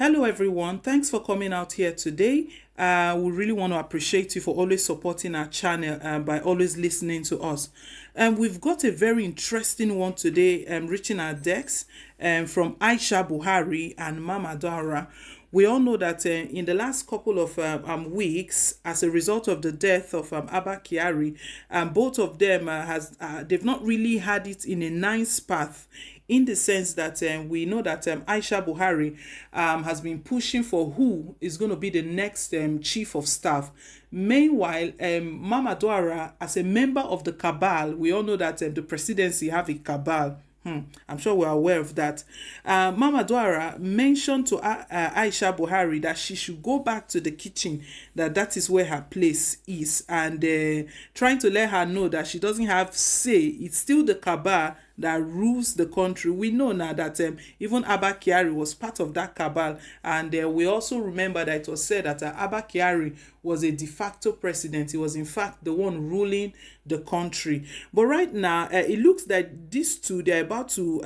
Hello, everyone. Thanks for coming out here today. We really want to appreciate you for always supporting our channel by always listening to us. We've got a very interesting one today reaching our decks from Aisha Buhari and Mamman Daura. We all know that in the last couple of weeks, as a result of the death of Abba Kyari, both of them they've not really had it in a nice path, in the sense that we know that Aisha Buhari has been pushing for who is going to be the next chief of staff. Meanwhile, Mamman Daura, as a member of the cabal, we all know that the presidency have a cabal. I'm sure we're aware of that. Mamman Daura mentioned to Aisha Buhari that she should go back to the kitchen, that is where her place is, and trying to let her know that she doesn't have say. It's still the cabal that rules the country. We know now that even Abba Kyari was part of that cabal, and we also remember that it was said that Abba Kyari was a de facto president. He was in fact the one ruling the country. But right now, it looks like these two, they're about to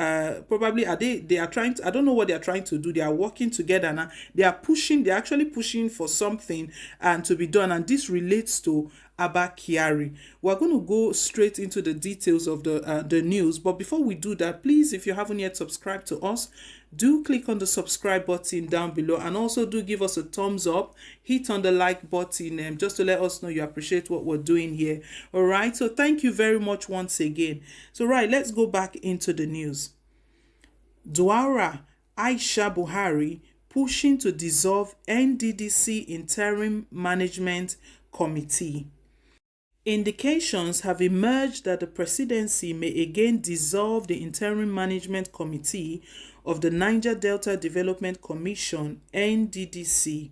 probably they are trying to, I don't know what they're trying to do. They are working together now. They're actually pushing for something and to be done, and this relates to Abba Kyari. We're going to go straight into the details of the news, but before we do that, please, if you haven't yet subscribed to us, do click on the subscribe button down below, and also do give us a thumbs up, hit on the like button just to let us know you appreciate what we're doing here. All right, so thank you very much once again. So right, let's go back into the news. Daura, Aisha Buhari pushing to dissolve NDDC Interim Management Committee. Indications have emerged that the presidency may again dissolve the Interim Management Committee of the Niger Delta Development Commission, NDDC.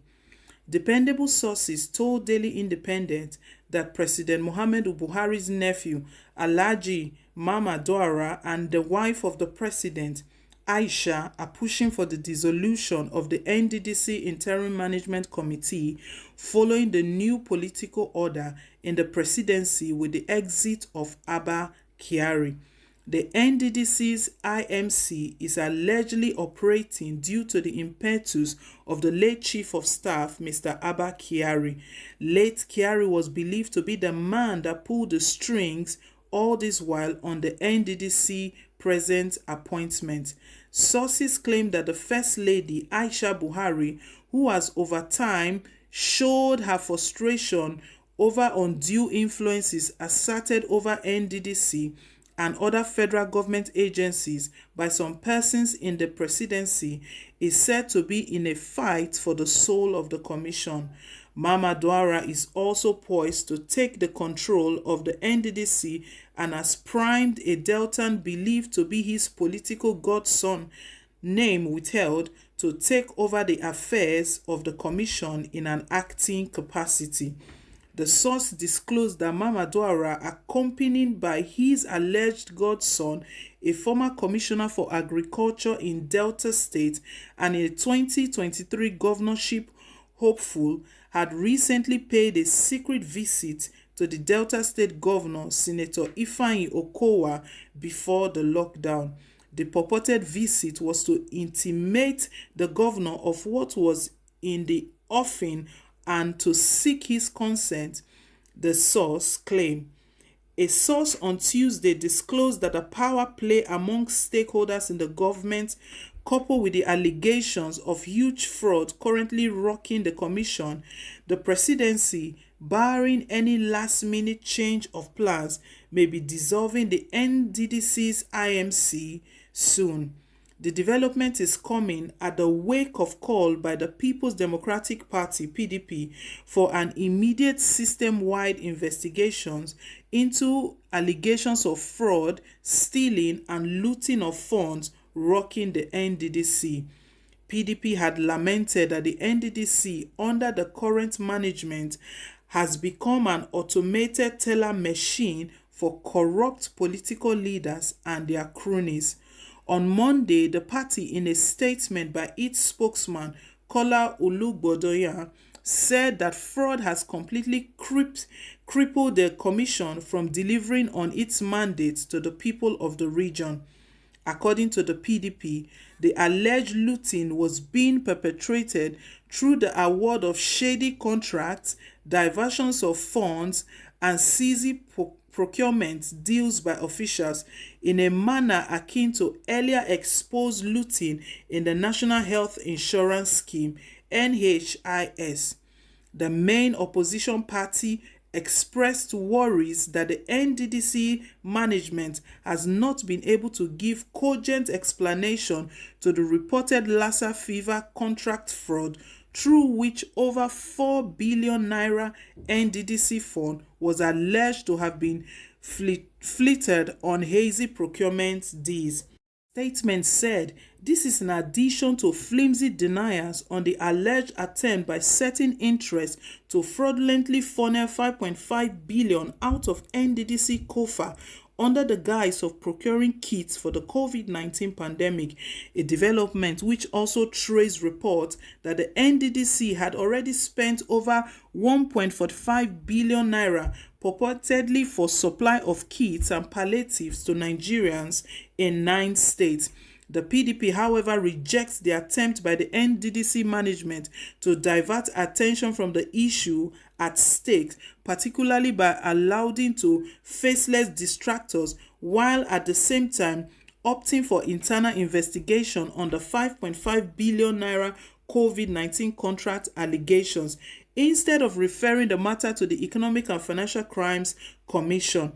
Dependable sources told Daily Independent that President Muhammadu Buhari's nephew, Alhaji Mamman Daura, and the wife of the president, Aisha, are pushing for the dissolution of the NDDC Interim Management Committee following the new political order in the presidency with the exit of Abba Kyari. The NDDC's IMC is allegedly operating due to the impetus of the late Chief of Staff, Mr. Abba Kyari. Late Kyari was believed to be the man that pulled the strings all this while on the NDDC present appointment. Sources claim that the First Lady, Aisha Buhari, who has over time showed her frustration over undue influences asserted over NDDC and other federal government agencies by some persons in the presidency, is said to be in a fight for the soul of the commission. Mamman Daura is also poised to take the control of the NDDC and has primed a Deltan believed to be his political godson, name withheld, to take over the affairs of the commission in an acting capacity. The source disclosed that Mamman Daura, accompanied by his alleged godson, a former commissioner for agriculture in Delta State and a 2023 governorship hopeful, had recently paid a secret visit to the Delta State Governor, Senator Ifeanyi Okowa, before the lockdown. The purported visit was to intimate the governor of what was in the offing and to seek his consent, the source claimed. A source on Tuesday disclosed that a power play among stakeholders in the government, coupled with the allegations of huge fraud currently rocking the commission, the presidency, barring any last-minute change of plans, may be dissolving the NDDC's IMC soon. The development is coming at the wake of call by the People's Democratic Party (PDP) for an immediate system-wide investigations into allegations of fraud, stealing and looting of funds rocking the NDDC. PDP had lamented that the NDDC under the current management has become an automated teller machine for corrupt political leaders and their cronies. On Monday, the party, in a statement by its spokesman, Kola Olugbodoyan, said that fraud has completely crippled the commission from delivering on its mandate to the people of the region. According to the PDP, the alleged looting was being perpetrated through the award of shady contracts, diversions of funds, and sleazy procurement deals by officials in a manner akin to earlier exposed looting in the National Health Insurance Scheme (NHIS). The main opposition party expressed worries that the NDDC management has not been able to give cogent explanation to the reported Lassa fever contract fraud, through which over 4 billion naira NDDC fund was alleged to have been fleeted on hazy procurement deals. Statement said this is in addition to flimsy denials on the alleged attempt by certain interests to fraudulently funnel 5.5 billion out of NDDC COFA under the guise of procuring kits for the COVID-19 pandemic, a development which also traced reports that the NDDC had already spent over 1.45 billion naira purportedly for supply of kits and palliatives to Nigerians in 9 states. The PDP, however, rejects the attempt by the NDDC management to divert attention from the issue at stake, particularly by alluding to faceless distractors, while at the same time opting for internal investigation on the 5.5 billion naira COVID-19 contract allegations, instead of referring the matter to the Economic and Financial Crimes Commission.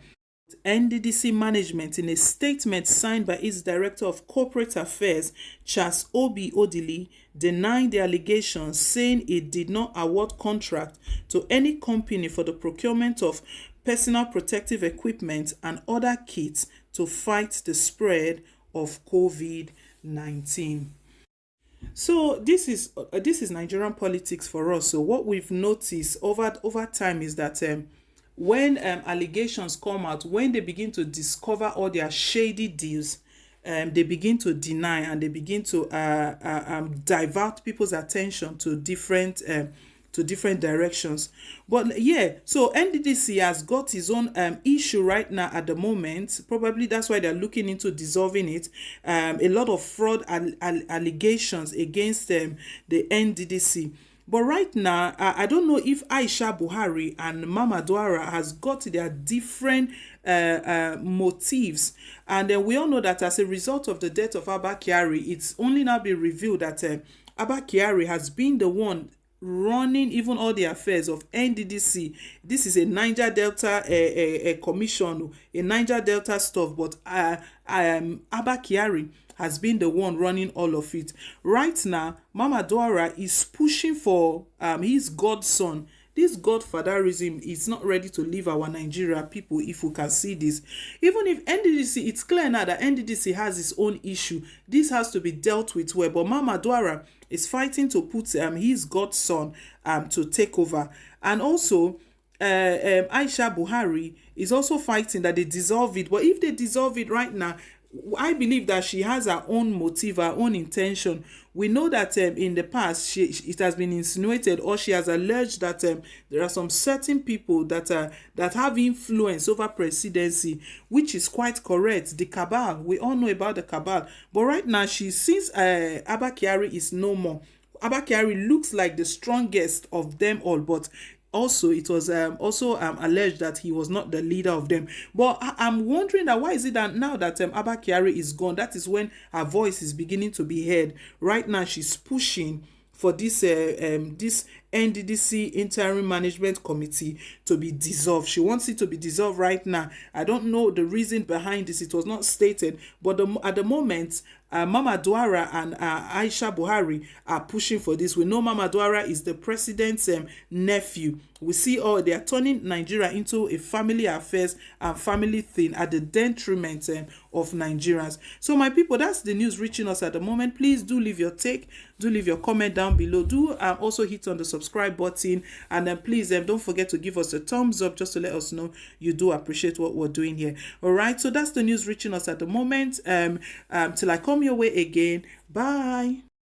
NDDC management, in a statement signed by its Director of Corporate Affairs, Charles Obi Odili, denied the allegations, saying it did not award contract to any company for the procurement of personal protective equipment and other kits to fight the spread of COVID-19. So this is Nigerian politics for us. So what we've noticed over time is that when allegations come out, when they begin to discover all their shady deals, they begin to deny and they begin to divert people's attention to different directions. But yeah, so NDDC has got his own issue right now at the moment. Probably that's why they're looking into dissolving it. A lot of fraud allegations against the NDDC. But right now, I don't know if Aisha Buhari and Mamman Daura has got their different motives. And we all know that as a result of the death of Abba Kyari, it's only now been revealed that Abba Kyari has been the one running even all the affairs of NDDC. This is a Niger Delta commission, a Niger Delta stuff, but Abba Kyari has been the one running all of it. Right now, Mamman Daura is pushing for his godson. This godfatherism is not ready to leave our Nigeria people, if we can see this. Even if NDDC, it's clear now that NDDC has its own issue. This has to be dealt with well. But Mamman Daura is fighting to put his godson to take over. And also, Aisha Buhari is also fighting that they dissolve it. But if they dissolve it right now, I believe that she has her own motive, her own intention. We know that in the past, it has been insinuated, or she has alleged that there are some certain people that have influence over presidency, which is quite correct. The cabal, we all know about the cabal. But right now, since Abba Kyari is no more, Abba Kyari looks like the strongest of them all, but also it was alleged that he was not the leader of them. But I'm wondering that why is it that now that Abba Kyari is gone, that is when her voice is beginning to be heard. Right now she's pushing for this NDDC Interim Management Committee to be dissolved. She wants it to be dissolved right now. I don't know the reason behind this. It was not stated. But at the moment, Mamman Daura and Aisha Buhari are pushing for this. We know Mamman Daura is the president's nephew. We see they are turning Nigeria into a family affairs and family thing at the detriment of Nigerians. So my people, that's the news reaching us at the moment. Please do leave your take. Do leave your comment down below. Do also hit on the subscribe button. And then please don't forget to give us a thumbs up just to let us know you do appreciate what we're doing here. All right. So that's the news reaching us at the moment. Till I come your way again. Bye.